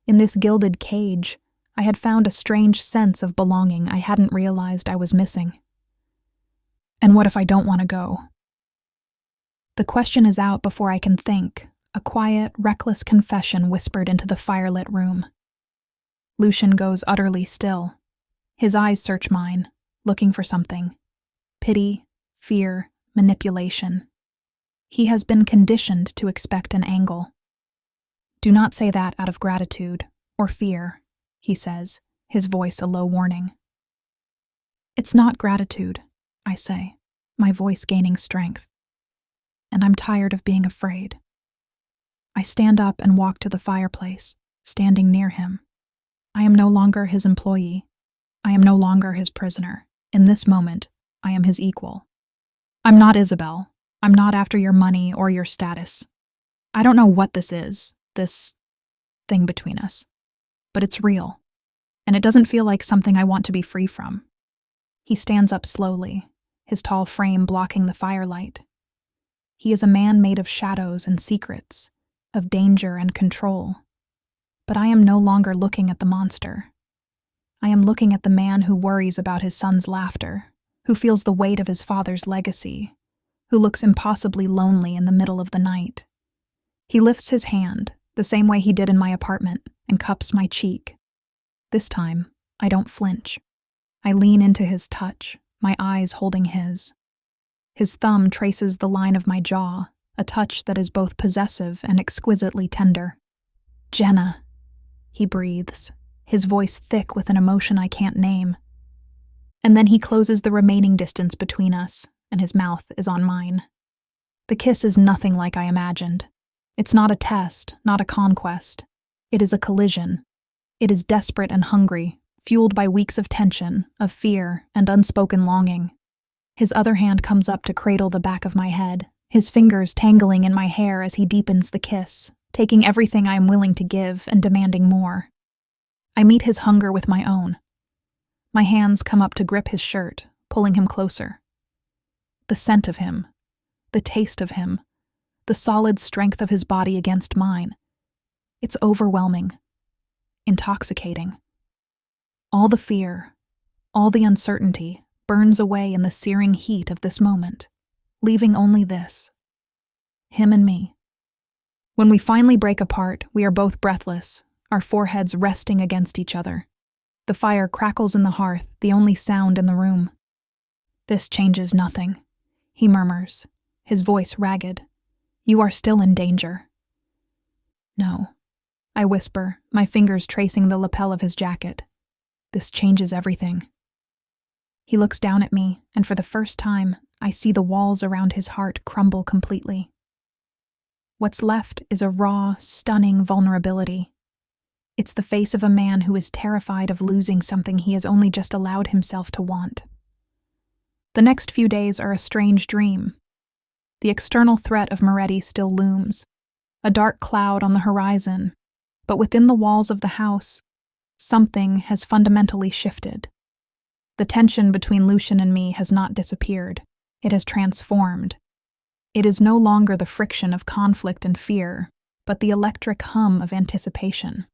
In this gilded cage, I had found a strange sense of belonging I hadn't realized I was missing. And what if I don't want to go? The question is out before I can think, a quiet, reckless confession whispered into the firelit room. Lucian goes utterly still. His eyes search mine, looking for something. Pity, fear, manipulation. He has been conditioned to expect an angle. Do not say that out of gratitude or fear, he says, his voice a low warning. It's not gratitude, I say, my voice gaining strength. And I'm tired of being afraid. I stand up and walk to the fireplace, standing near him. I am no longer his employee. I am no longer his prisoner. In this moment, I am his equal. I'm not Isabel. I'm not after your money or your status. I don't know what this is, this thing between us. But it's real. And it doesn't feel like something I want to be free from. He stands up slowly, his tall frame blocking the firelight. He is a man made of shadows and secrets, of danger and control. But I am no longer looking at the monster. I am looking at the man who worries about his son's laughter, who feels the weight of his father's legacy, who looks impossibly lonely in the middle of the night. He lifts his hand, the same way he did in my apartment, and cups my cheek. This time, I don't flinch. I lean into his touch, my eyes holding his. His thumb traces the line of my jaw, a touch that is both possessive and exquisitely tender. Jenna, he breathes, his voice thick with an emotion I can't name. And then he closes the remaining distance between us, and his mouth is on mine. The kiss is nothing like I imagined. It's not a test, not a conquest. It is a collision. It is desperate and hungry, fueled by weeks of tension, of fear, and unspoken longing. His other hand comes up to cradle the back of my head, his fingers tangling in my hair as he deepens the kiss, taking everything I am willing to give and demanding more. I meet his hunger with my own. My hands come up to grip his shirt, pulling him closer. The scent of him, the taste of him, the solid strength of his body against mine. It's overwhelming, intoxicating. All the fear, all the uncertainty burns away in the searing heat of this moment, leaving only this: him and me. When we finally break apart, we are both breathless, our foreheads resting against each other. The fire crackles in the hearth, the only sound in the room. This changes nothing, he murmurs, his voice ragged. You are still in danger. No, I whisper, my fingers tracing the lapel of his jacket. This changes everything. He looks down at me, and for the first time, I see the walls around his heart crumble completely. What's left is a raw, stunning vulnerability. It's the face of a man who is terrified of losing something he has only just allowed himself to want. The next few days are a strange dream. The external threat of Moretti still looms, a dark cloud on the horizon, but within the walls of the house, something has fundamentally shifted. The tension between Lucian and me has not disappeared. It has transformed. It is no longer the friction of conflict and fear, but the electric hum of anticipation.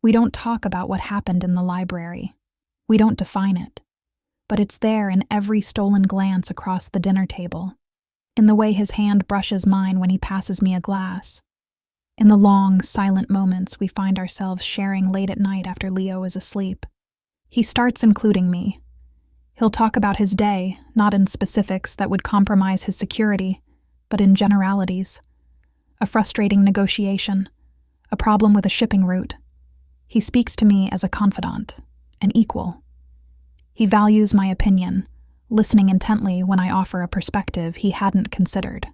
We don't talk about what happened in the library. We don't define it. But it's there in every stolen glance across the dinner table, in the way his hand brushes mine when he passes me a glass, in the long, silent moments we find ourselves sharing late at night after Leo is asleep. He starts including me. He'll talk about his day, not in specifics that would compromise his security, but in generalities. A frustrating negotiation, a problem with a shipping route. He speaks to me as a confidant, an equal. He values my opinion, listening intently when I offer a perspective he hadn't considered.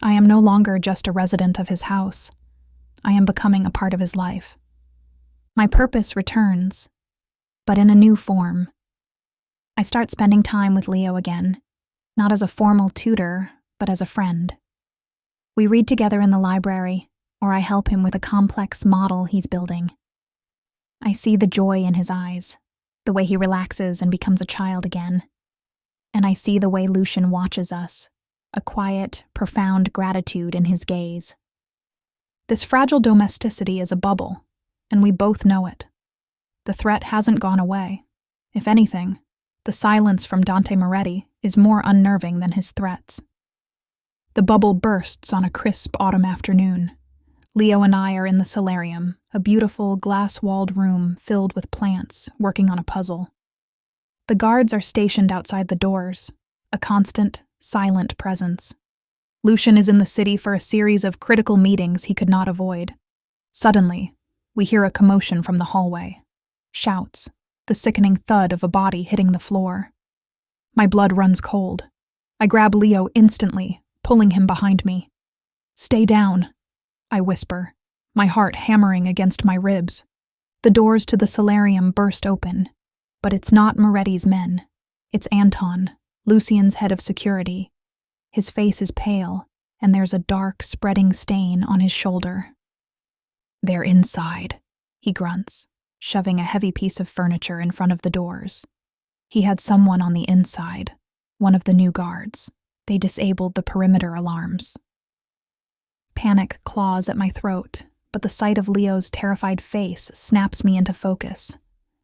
I am no longer just a resident of his house. I am becoming a part of his life. My purpose returns, but in a new form. I start spending time with Leo again, not as a formal tutor, but as a friend. We read together in the library, or I help him with a complex model he's building. I see the joy in his eyes, the way he relaxes and becomes a child again. And I see the way Lucian watches us, a quiet, profound gratitude in his gaze. This fragile domesticity is a bubble, and we both know it. The threat hasn't gone away. If anything, the silence from Dante Moretti is more unnerving than his threats. The bubble bursts on a crisp autumn afternoon. Leo and I are in the solarium, a beautiful glass-walled room filled with plants, working on a puzzle. The guards are stationed outside the doors, a constant, silent presence. Lucian is in the city for a series of critical meetings he could not avoid. Suddenly, we hear a commotion from the hallway. Shouts, the sickening thud of a body hitting the floor. My blood runs cold. I grab Leo instantly, pulling him behind me. "Stay down," I whisper, my heart hammering against my ribs. The doors to the solarium burst open, but it's not Moretti's men. It's Anton, Lucian's head of security. His face is pale, and there's a dark, spreading stain on his shoulder. "They're inside," he grunts, shoving a heavy piece of furniture in front of the doors. He had someone on the inside, one of the new guards. They disabled the perimeter alarms. Panic claws at my throat, but the sight of Leo's terrified face snaps me into focus.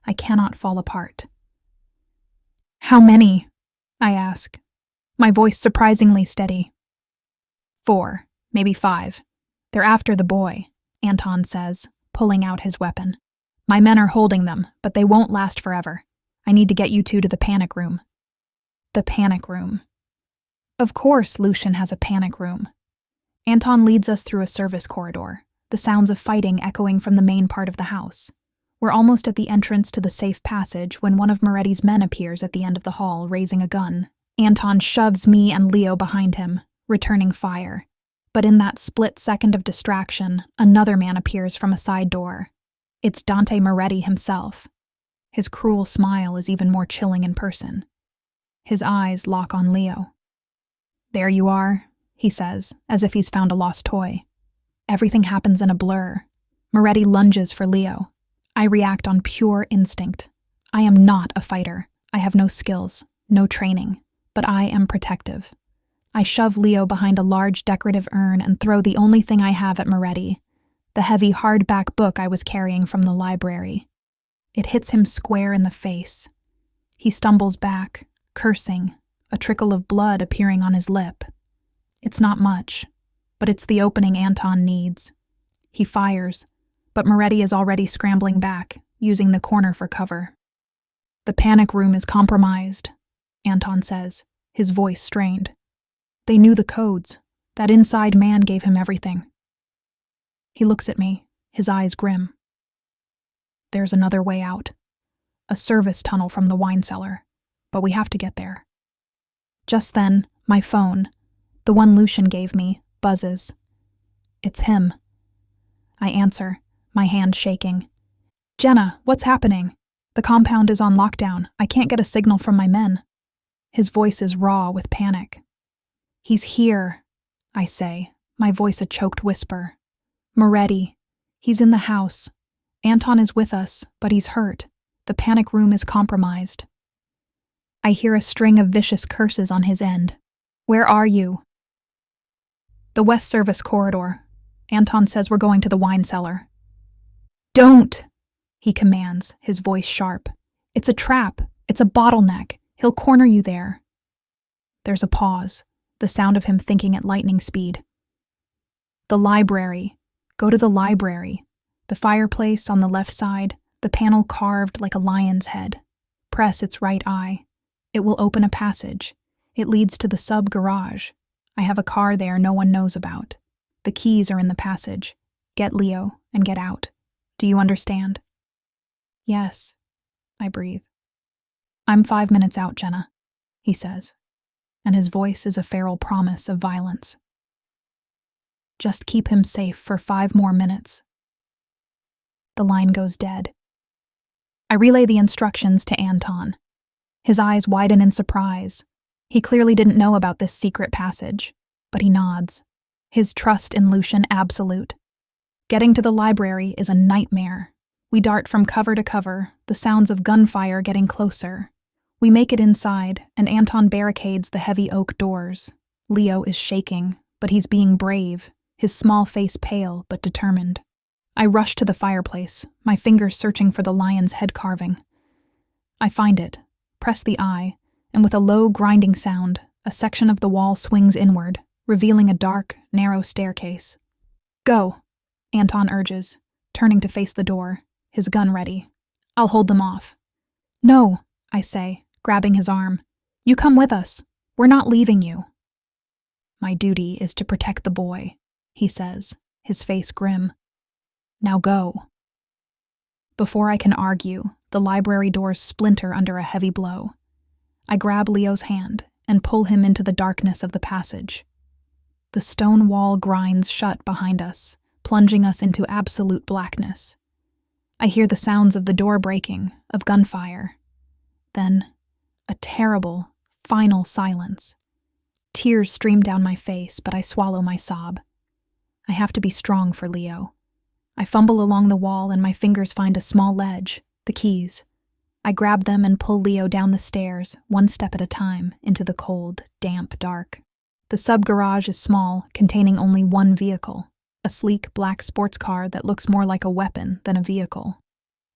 I cannot fall apart. "How many?" I ask, my voice surprisingly steady. "4, maybe 5. They're after the boy," Anton says, pulling out his weapon. "My men are holding them, but they won't last forever. I need to get you two to the panic room." The panic room. Of course Lucian has a panic room. Anton leads us through a service corridor, the sounds of fighting echoing from the main part of the house. We're almost at the entrance to the safe passage when one of Moretti's men appears at the end of the hall, raising a gun. Anton shoves me and Leo behind him, returning fire. But in that split second of distraction, another man appears from a side door. It's Dante Moretti himself. His cruel smile is even more chilling in person. His eyes lock on Leo. "There you are," he says, as if he's found a lost toy. Everything happens in a blur. Moretti lunges for Leo. I react on pure instinct. I am not a fighter. I have no skills, no training, but I am protective. I shove Leo behind a large decorative urn and throw the only thing I have at Moretti, the heavy hardback book I was carrying from the library. It hits him square in the face. He stumbles back, cursing, a trickle of blood appearing on his lip. It's not much, but it's the opening Anton needs. He fires, but Moretti is already scrambling back, using the corner for cover. "The panic room is compromised," Anton says, his voice strained. "They knew the codes. That inside man gave him everything." He looks at me, his eyes grim. "There's another way out. A service tunnel from the wine cellar, but we have to get there." Just then, my phone, the one Lucian gave me, buzzes. It's him. I answer, my hand shaking. "Jenna, what's happening? The compound is on lockdown. I can't get a signal from my men." His voice is raw with panic. "He's here," I say, my voice a choked whisper. "Moretti. He's in the house. Anton is with us, but he's hurt. The panic room is compromised." I hear a string of vicious curses on his end. "Where are you?" "The West Service corridor. Anton says we're going to the wine cellar." "Don't!" he commands, his voice sharp. "It's a trap. It's a bottleneck. He'll corner you there." There's a pause, the sound of him thinking at lightning speed. "The library. Go to the library. The fireplace on the left side, the panel carved like a lion's head. Press its right eye. It will open a passage. It leads to the sub-garage. I have a car there no one knows about. The keys are in the passage. Get Leo and get out. Do you understand?" "Yes," I breathe. "I'm 5 minutes out, Jenna," he says, and his voice is a feral promise of violence. "Just keep him safe for 5 more minutes." The line goes dead. I relay the instructions to Anton. His eyes widen in surprise. He clearly didn't know about this secret passage, but he nods. His trust in Lucian absolute. Getting to the library is a nightmare. We dart from cover to cover, the sounds of gunfire getting closer. We make it inside, and Anton barricades the heavy oak doors. Leo is shaking, but he's being brave, his small face pale but determined. I rush to the fireplace, my fingers searching for the lion's head carving. I find it, press the eye, and with a low grinding sound, a section of the wall swings inward, revealing a dark, narrow staircase. Go, Anton urges, turning to face the door, his gun ready. I'll hold them off. No, I say, grabbing his arm. You come with us. We're not leaving you. My duty is to protect the boy, he says, his face grim. Now go. Before I can argue, the library doors splinter under a heavy blow. I grab Leo's hand and pull him into the darkness of the passage. The stone wall grinds shut behind us, plunging us into absolute blackness. I hear the sounds of the door breaking, of gunfire. Then, a terrible, final silence. Tears stream down my face, but I swallow my sob. I have to be strong for Leo. I fumble along the wall and my fingers find a small ledge, the keys. I grab them and pull Leo down the stairs, one step at a time, into the cold, damp dark. The sub-garage is small, containing only one vehicle, a sleek black sports car that looks more like a weapon than a vehicle.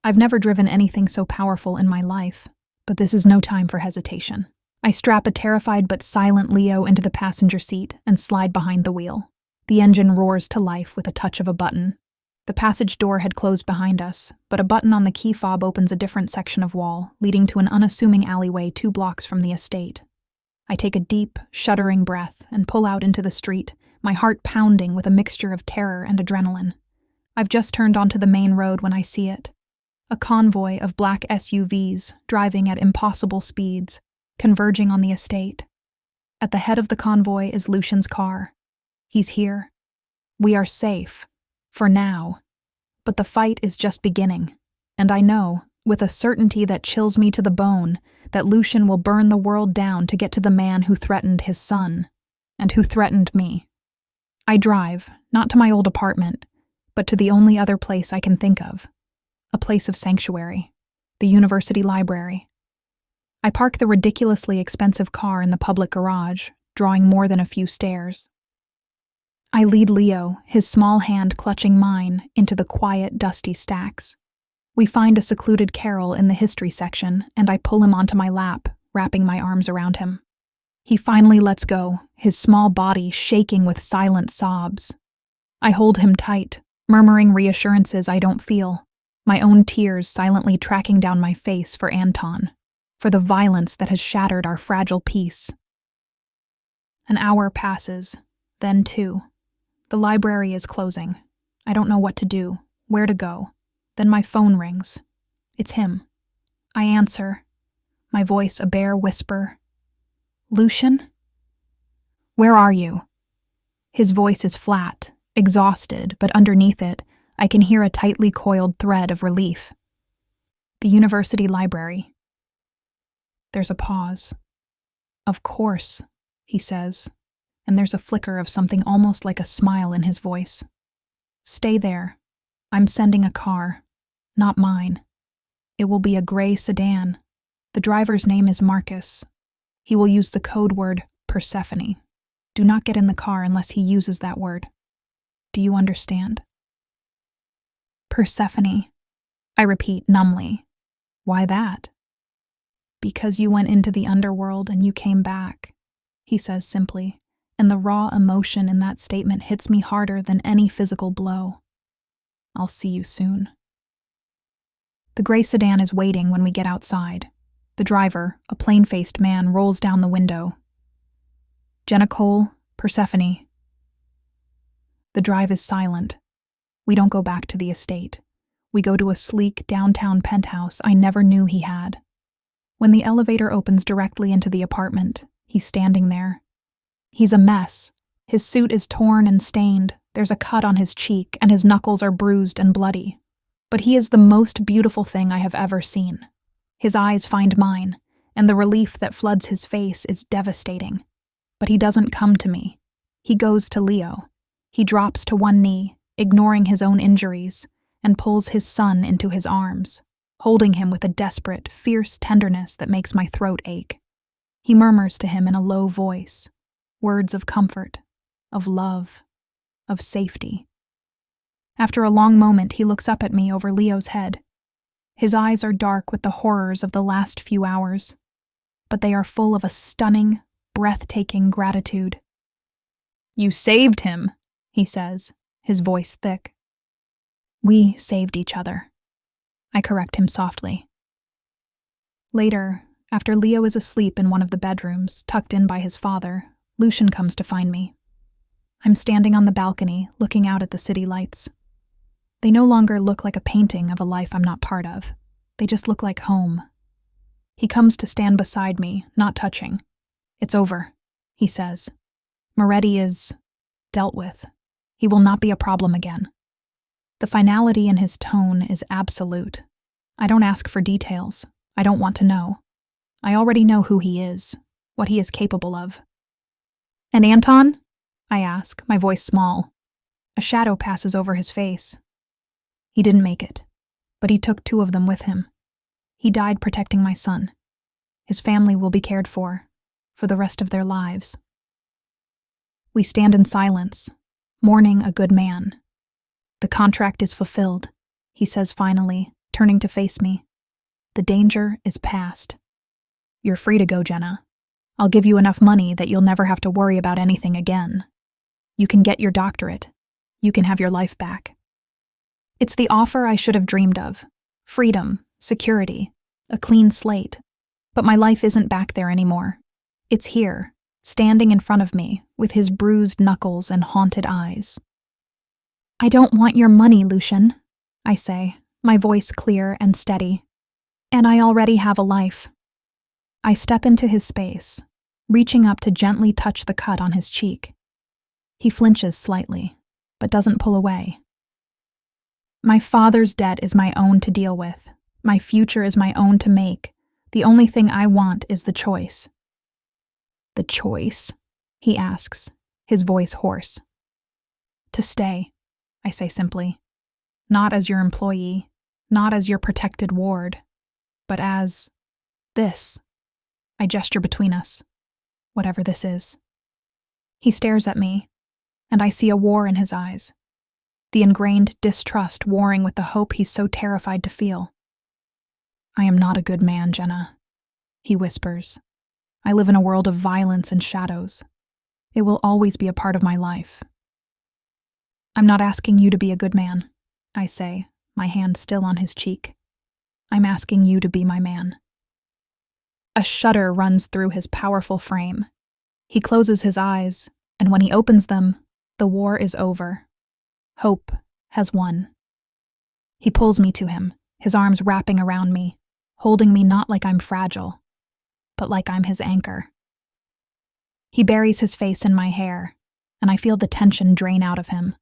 I've never driven anything so powerful in my life, but this is no time for hesitation. I strap a terrified but silent Leo into the passenger seat and slide behind the wheel. The engine roars to life with a touch of a button. The passage door had closed behind us, but a button on the key fob opens a different section of wall, leading to an unassuming alleyway 2 blocks from the estate. I take a deep, shuddering breath and pull out into the street, my heart pounding with a mixture of terror and adrenaline. I've just turned onto the main road when I see it. A convoy of black SUVs driving at impossible speeds, converging on the estate. At the head of the convoy is Lucian's car. He's here. We are safe. For now. But the fight is just beginning, and I know, with a certainty that chills me to the bone, that Lucian will burn the world down to get to the man who threatened his son, and who threatened me. I drive, not to my old apartment, but to the only other place I can think of. A place of sanctuary. The university library. I park the ridiculously expensive car in the public garage, drawing more than a few stairs. I lead Leo, his small hand clutching mine, into the quiet, dusty stacks. We find a secluded carrel in the history section, and I pull him onto my lap, wrapping my arms around him. He finally lets go, his small body shaking with silent sobs. I hold him tight, murmuring reassurances I don't feel, my own tears silently tracking down my face for Anton, for the violence that has shattered our fragile peace. An hour passes, then 2. The library is closing. I don't know what to do, where to go. Then my phone rings. It's him. I answer, my voice a bare whisper. Lucian? Where are you? His voice is flat, exhausted, but underneath it, I can hear a tightly coiled thread of relief. The university library. There's a pause. Of course, he says, and there's a flicker of something almost like a smile in his voice. Stay there. I'm sending a car. Not mine. It will be a gray sedan. The driver's name is Marcus. He will use the code word Persephone. Do not get in the car unless he uses that word. Do you understand? Persephone. I repeat numbly. Why that? Because you went into the underworld and you came back, he says simply, and the raw emotion in that statement hits me harder than any physical blow. I'll see you soon. The gray sedan is waiting when we get outside. The driver, a plain-faced man, rolls down the window. Jenna Cole, Persephone. The drive is silent. We don't go back to the estate. We go to a sleek downtown penthouse I never knew he had. When the elevator opens directly into the apartment, he's standing there. He's a mess. His suit is torn and stained. There's a cut on his cheek, and his knuckles are bruised and bloody. but he is the most beautiful thing I have ever seen. His eyes find mine, and the relief that floods his face is devastating. But he doesn't come to me. He goes to Leo. He drops to one knee, ignoring his own injuries, and pulls his son into his arms, holding him with a desperate, fierce tenderness that makes my throat ache. He murmurs to him in a low voice, words of comfort, of love, of safety. After a long moment, he looks up at me over Leo's head. His eyes are dark with the horrors of the last few hours, but they are full of a stunning, breathtaking gratitude. "You saved him," he says, his voice thick. "We saved each other," I correct him softly. Later, after Leo is asleep in one of the bedrooms, tucked in by his father, Lucian comes to find me. I'm standing on the balcony, looking out at the city lights. They no longer look like a painting of a life I'm not part of. They just look like home. He comes to stand beside me, not touching. "It's over," he says. "Moretti is dealt with. He will not be a problem again." The finality in his tone is absolute. I don't ask for details. I don't want to know. I already know who he is, what he is capable of. "And Anton?" I ask, my voice small. A shadow passes over his face. "He didn't make it, but he took 2 of them with him. He died protecting my son. His family will be cared for the rest of their lives." We stand in silence, mourning a good man. "The contract is fulfilled," he says finally, turning to face me. "The danger is past. You're free to go, Jenna. I'll give you enough money that you'll never have to worry about anything again. You can get your doctorate. You can have your life back." It's the offer I should have dreamed of. Freedom, security, a clean slate. But my life isn't back there anymore. It's here, standing in front of me, with his bruised knuckles and haunted eyes. "I don't want your money, Lucian," I say, my voice clear and steady. "And I already have a life." I step into his space, reaching up to gently touch the cut on his cheek. He flinches slightly, but doesn't pull away. "My father's debt is my own to deal with. My future is my own to make. The only thing I want is the choice." "The choice?" he asks, his voice hoarse. "To stay," I say simply. "Not as your employee, not as your protected ward, but as this." I gesture between us, whatever this is. He stares at me, and I see a war in his eyes, the ingrained distrust warring with the hope he's so terrified to feel. "I am not a good man, Jenna," he whispers. "I live in a world of violence and shadows. It will always be a part of my life." "I'm not asking you to be a good man," I say, my hand still on his cheek. "I'm asking you to be my man." A shudder runs through his powerful frame. He closes his eyes, and when he opens them, the war is over. Hope has won. He pulls me to him, his arms wrapping around me, holding me not like I'm fragile, but like I'm his anchor. He buries his face in my hair, and I feel the tension drain out of him,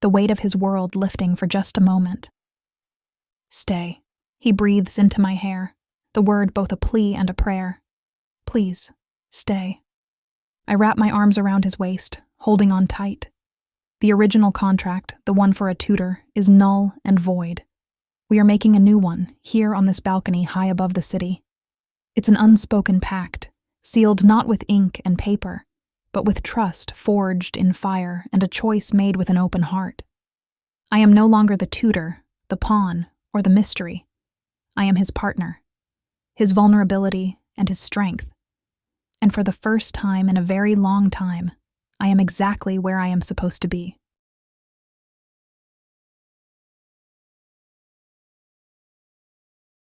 the weight of his world lifting for just a moment. "Stay," he breathes into my hair, the word both a plea and a prayer. "Please, stay." I wrap my arms around his waist, holding on tight. The original contract, the one for a tutor, is null and void. We are making a new one, here on this balcony high above the city. It's an unspoken pact, sealed not with ink and paper, but with trust forged in fire and a choice made with an open heart. I am no longer the tutor, the pawn, or the mystery. I am his partner, his vulnerability and his strength. And for the first time in a very long time, I am exactly where I am supposed to be.